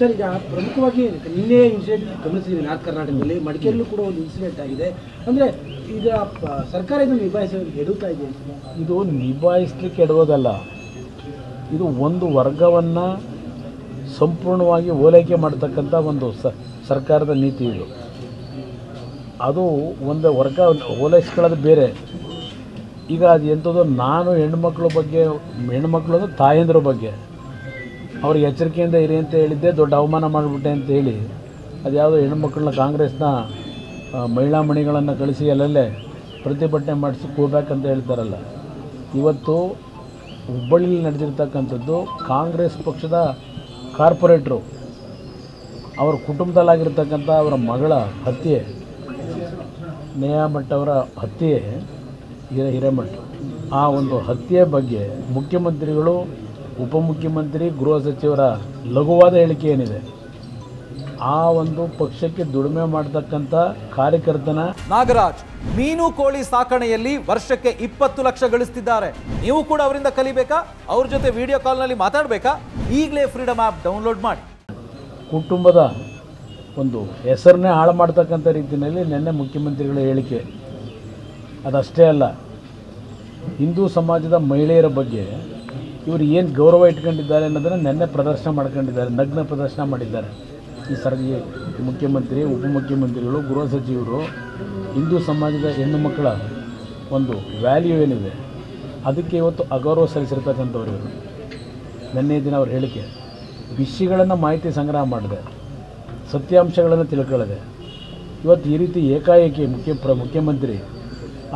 Sir, ಈಗ ಪ್ರಮುಖವಾಗಿ ನಿನ್ನೆ ಇನ್ಸಿಡೆಂಟ್ ಗಮನಿಸಿದ್ದೀನಿ ನಾರ್ತ್ ಕರ್ನಾಟಕದಲ್ಲಿ, ಮಡಿಕೇರಿಯಲ್ಲೂ ಕೂಡ ಒಂದು ಇನ್ಸಿಡೆಂಟ್ ಆಗಿದೆ. ಅಂದರೆ ಈಗ ಸರ್ಕಾರ ಇದನ್ನು ನಿಭಾಯಿಸಲು ಎಡುತ್ತಾ ಇದೆ. ಇದು ನಿಭಾಯಿಸಲಿಕ್ಕೆ ಎಡುವುದಲ್ಲ, ಇದು ಒಂದು ವರ್ಗವನ್ನು ಸಂಪೂರ್ಣವಾಗಿ ಓಲೈಕೆ ಮಾಡ್ತಕ್ಕಂಥ ಒಂದು ಸರ್ಕಾರದ ನೀತಿ ಇದು. ಅದು ಒಂದು ವರ್ಗ ಓಲೈಸ್ಕೊಳ್ಳೋದು ಬೇರೆ. ಈಗ ಅದು ಎಂಥದ್ದು, ನಾನು ಹೆಣ್ಮಕ್ಳ ಬಗ್ಗೆ, ಹೆಣ್ಮಕ್ಳು ಅಂದರೆ ತಾಯಂದ್ರ ಬಗ್ಗೆ ಅವ್ರಿಗೆ ಎಚ್ಚರಿಕೆಯಿಂದ ಇರಿ ಅಂತ ಹೇಳಿದ್ದೆ, ದೊಡ್ಡ ಅವಮಾನ ಮಾಡಿಬಿಟ್ಟೆ ಅಂತ ಹೇಳಿ ಅದು ಯಾವುದೋ ಹೆಣ್ಮಕ್ಳನ್ನ ಕಾಂಗ್ರೆಸ್ನ ಮಹಿಳಾ ಮಣಿಗಳನ್ನು ಕಳಿಸಿ ಅಲ್ಲಲ್ಲೇ ಪ್ರತಿಭಟನೆ ಮಾಡಿಸಿ ಕೂಡ್ಬೇಕಂತ ಹೇಳ್ತಾರಲ್ಲ. ಇವತ್ತು ಹುಬ್ಬಳ್ಳಿಯಲ್ಲಿ ನಡೆದಿರ್ತಕ್ಕಂಥದ್ದು ಕಾಂಗ್ರೆಸ್ ಪಕ್ಷದ ಕಾರ್ಪೊರೇಟ್ರು ಅವರ ಕುಟುಂಬದಲ್ಲಾಗಿರ್ತಕ್ಕಂಥ ಅವರ ಮಗಳ ಹತ್ಯೆ, ನೇಹಾ ಭಟ್ ಅವರ ಹತ್ಯೆ, ಹಿರೇಮಠ್, ಆ ಒಂದು ಹತ್ಯೆ ಬಗ್ಗೆ ಮುಖ್ಯಮಂತ್ರಿಗಳು, ಉಪಮುಖ್ಯಮಂತ್ರಿ, ಗೃಹ ಸಚಿವರ ಲಘುವಾದ ಹೇಳಿಕೆ ಏನಿದೆ, ಆ ಒಂದು ಪಕ್ಷಕ್ಕೆ ದುಡಿಮೆ ಮಾಡತಕ್ಕಂಥ ಕಾರ್ಯಕರ್ತನ ನಾಗರಾಜ್ ಮೀನು ಕೋಳಿ ಸಾಕಣೆಯಲ್ಲಿ ವರ್ಷಕ್ಕೆ 20 ಲಕ್ಷ ಗಳಿಸ್ತಿದ್ದಾರೆ. ನೀವು ಕೂಡ ಅವರಿಂದ ಕಲಿಬೇಕಾ? ಅವ್ರ ಜೊತೆ ವಿಡಿಯೋ ಕಾಲ್ನಲ್ಲಿ ಮಾತಾಡಬೇಕಾ? ಈಗಲೇ ಫ್ರೀಡಮ್ ಆ್ಯಪ್ ಡೌನ್ಲೋಡ್ ಮಾಡಿ. ಕುಟುಂಬದ ಒಂದು ಹೆಸರನ್ನೇ ಹಾಳು ಮಾಡ್ತಕ್ಕಂಥ ರೀತಿಯಲ್ಲಿ ನಿನ್ನೆ ಮುಖ್ಯಮಂತ್ರಿಗಳ ಹೇಳಿಕೆ. ಅದಷ್ಟೇ ಅಲ್ಲ, ಹಿಂದೂ ಸಮಾಜದ ಮಹಿಳೆಯರ ಬಗ್ಗೆ ಇವರು ಏನು ಗೌರವ ಇಟ್ಕೊಂಡಿದ್ದಾರೆ ಅನ್ನೋದನ್ನು ನಿನ್ನೆ ಪ್ರದರ್ಶನ ಮಾಡ್ಕೊಂಡಿದ್ದಾರೆ, ನಗ್ನ ಪ್ರದರ್ಶನ ಮಾಡಿದ್ದಾರೆ. ಈ ಮುಖ್ಯಮಂತ್ರಿ, ಉಪಮುಖ್ಯಮಂತ್ರಿಗಳು, ಗೃಹ ಸಚಿವರು ಹಿಂದೂ ಸಮಾಜದ ಹೆಣ್ಣು ಮಕ್ಕಳ ಒಂದು ವ್ಯಾಲ್ಯೂ ಏನಿದೆ ಅದಕ್ಕೆ ಇವತ್ತು ಅಗೌರವ ಸಲ್ಲಿಸಿರ್ತಕ್ಕಂಥವ್ರು ಇವರು. ನಿನ್ನೆ ದಿನ ಅವ್ರ ಹೇಳಿಕೆ ವಿಷಯಗಳನ್ನು ಮಾಹಿತಿ ಸಂಗ್ರಹ ಮಾಡಿದೆ, ಸತ್ಯಾಂಶಗಳನ್ನು ತಿಳ್ಕೊಳ್ಳದೆ ಇವತ್ತು ಈ ರೀತಿ ಏಕಾಏಕಿ ಮುಖ್ಯಮಂತ್ರಿ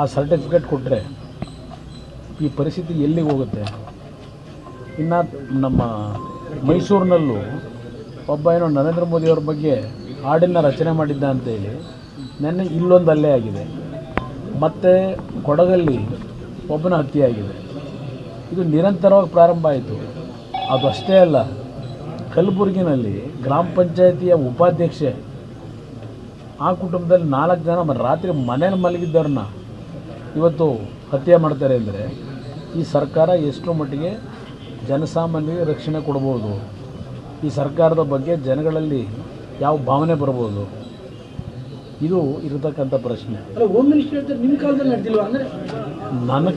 ಆ ಸರ್ಟಿಫಿಕೇಟ್ ಕೊಟ್ಟರೆ ಈ ಪರಿಸ್ಥಿತಿ ಎಲ್ಲಿಗೆ ಹೋಗುತ್ತೆ? ಇನ್ನು ನಮ್ಮ ಮೈಸೂರಿನಲ್ಲೂ ಒಬ್ಬ ಏನೋ ನರೇಂದ್ರ ಮೋದಿಯವ್ರ ಬಗ್ಗೆ ಹಾಡನ್ನು ರಚನೆ ಮಾಡಿದ್ದ ಅಂತೇಳಿ ನೆನ್ನೆ ಇಲ್ಲೊಂದು ಹಲ್ಲೆ ಆಗಿದೆ. ಮತ್ತು ಕೊಡಗಲ್ಲಿ ಒಬ್ಬನ ಹತ್ಯೆ ಆಗಿದೆ. ಇದು ನಿರಂತರವಾಗಿ ಪ್ರಾರಂಭ ಆಯಿತು. ಅದು ಅಷ್ಟೇ ಅಲ್ಲ, ಕಲಬುರಗಿನಲ್ಲಿ ಗ್ರಾಮ ಪಂಚಾಯಿತಿಯ ಉಪಾಧ್ಯಕ್ಷೆ, ಆ ಕುಟುಂಬದಲ್ಲಿ 4 ಜನ ರಾತ್ರಿ ಮನೇಲಿ ಮಲಗಿದ್ದವ್ರನ್ನ ಇವತ್ತು ಹತ್ಯೆ ಮಾಡ್ತಾರೆ ಅಂದರೆ ಈ ಸರ್ಕಾರ ಎಷ್ಟು ಮಟ್ಟಿಗೆ ಜನಸಾಮಾನ್ಯರಿಗೆ ರಕ್ಷಣೆ ಕೊಡ್ಬೋದು? ಈ ಸರ್ಕಾರದ ಬಗ್ಗೆ ಜನಗಳಲ್ಲಿ ಯಾವ ಭಾವನೆ ಬರ್ಬೋದು? ಇದು ಇರತಕ್ಕಂಥ ಪ್ರಶ್ನೆ. ಹೋಮ್ ಮಿನಿಸ್ಟರ್ ನಿಮ್ಮ ಕಾಲದಲ್ಲಿ ನಡೆದಿಲ್ವಾ? ಅಂದರೆ ನನ್ನ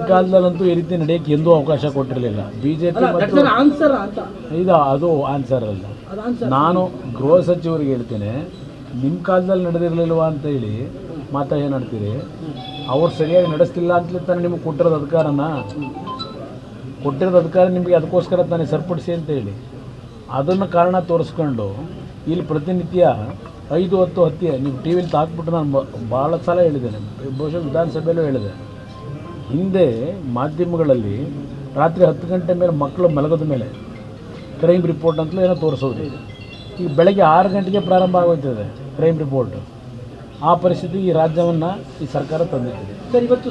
ಕಾಲದಲ್ಲಂತೂ ಈ ರೀತಿ ನಡೆಯೋಕ್ಕೆ ಎಂದೂ ಅವಕಾಶ ಕೊಟ್ಟಿರಲಿಲ್ಲ. BJP ಇದು ಅದು ಆನ್ಸರ್ ಅಲ್ಲ. ನಾನು ಗೃಹ ಸಚಿವರಿಗೆ ಹೇಳ್ತೇನೆ, ನಿಮ್ಮ ಕಾಲದಲ್ಲಿ ನಡೆದಿರಲಿಲ್ವಾ ಅಂತ ಹೇಳಿ ಮಾತಾಡ್ತೀರಿ. ಅವ್ರು ಸರಿಯಾಗಿ ನಡೆಸ್ತಿಲ್ಲ ಅಂತಲೇ ತಾನೇ ನಿಮಗೆ ಕೊಟ್ಟಿರೋದು ಅಧಿಕಾರ ನಿಮಗೆ, ಅದಕ್ಕೋಸ್ಕರ ತಾನೇ ಸರಿಪಡಿಸಿ ಅಂತ ಹೇಳಿ ಅದನ್ನು ಕಾರಣ ತೋರಿಸ್ಕೊಂಡು ಇಲ್ಲಿ ಪ್ರತಿನಿತ್ಯ 5-10 ಹತ್ಯೆ ನೀವು ಟಿ ವಿಲಿ ಹಾಕ್ಬಿಟ್ಟು ನಾನು ಭಾಳ ಸಲ ಹೇಳಿದ್ದೇನೆ, ಬಹುಶಃ ವಿಧಾನಸಭೆಯಲ್ಲೂ ಹೇಳಿದೆ. ಹಿಂದೆ ಮಾಧ್ಯಮಗಳಲ್ಲಿ ರಾತ್ರಿ 10 ಗಂಟೆ ಮೇಲೆ ಮಕ್ಕಳು ಮಲಗೋದ ಮೇಲೆ ಕ್ರೈಮ್ ರಿಪೋರ್ಟ್ ಅಂತಲೇ ಏನೋ ತೋರಿಸೋದು. ಈಗ ಬೆಳಗ್ಗೆ 6 ಗಂಟೆಗೆ ಪ್ರಾರಂಭ ಆಗೋಯ್ತದೆ ಕ್ರೈಮ್ ರಿಪೋರ್ಟ್. ಆ ಪರಿಸ್ಥಿತಿ ಈ ರಾಜ್ಯವನ್ನು ಈ ಸರ್ಕಾರ ತಂದಿದೆ. ಸರ್, ಇವತ್ತು